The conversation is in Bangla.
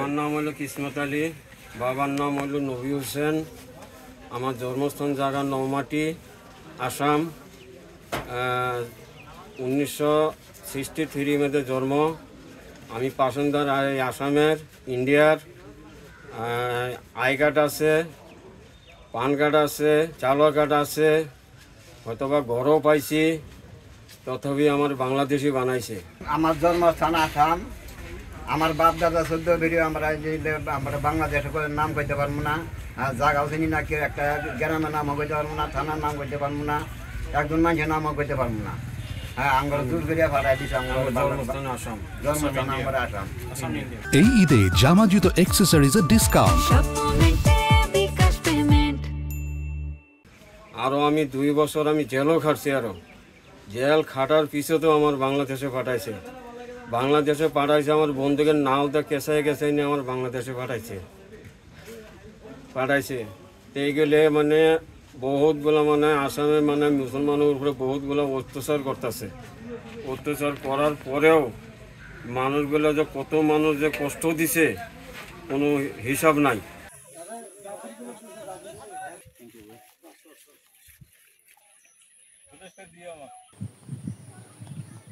আমার নাম হলো কিসমত আলী, বাবার নাম হলো নবী হোসেন। আমার জন্মস্থান জায়গা নৌমাটি, আসাম। 1963 মধ্যে জন্ম। আমি পাসেন্দার আসামের, ইন্ডিয়ার। আই কার্ড আছে, পান কার্ড আছে, চালুয়া কার্ড আছে, হয়তোবা ঘরও পাইছি, তথাপি আমার বাংলাদেশি বানাইছে। আমার জন্মস্থান আসাম। আমার বাপ দাদা 14 ভিডিও আমরা বাংলাদেশে নাম কইতে পারবো না, জায়গাও চিনি না, কেউ একটা গ্রামের নামও কইতে পারবো না, থানার নাম কইতে পারবো না, একজন মানুষের নামও কইতে পারবো না। হ্যাঁ, আমরা দূর করিয়া ভাড়াই দিচ্ছি। জন্মস্থান আসাম। জন্মস্থান আমার আসাম। এই ঈদে জামা জুতো অ্যাক্সেসরিজের ডিসকাউন্ট। আরও আমি 2 বছর আমি জেলও খাটছি। আরও জেল খাটার পিছতেও আমার বাংলাদেশে পাঠাইছে। আমার বন্ধুকে নাওতে কেঁচাই নিয়ে আমার বাংলাদেশে পাঠাইছে। তো এইগুলো মানে বহুতগুলো মানে আসামে মানে মুসলমানের উপরে বহুতগুলো অত্যাচার করতেছে। অত্যাচার করার পরেও মানুষগুলো যে কত মানুষ যে কষ্ট দিছে কোনো হিসাব নাই।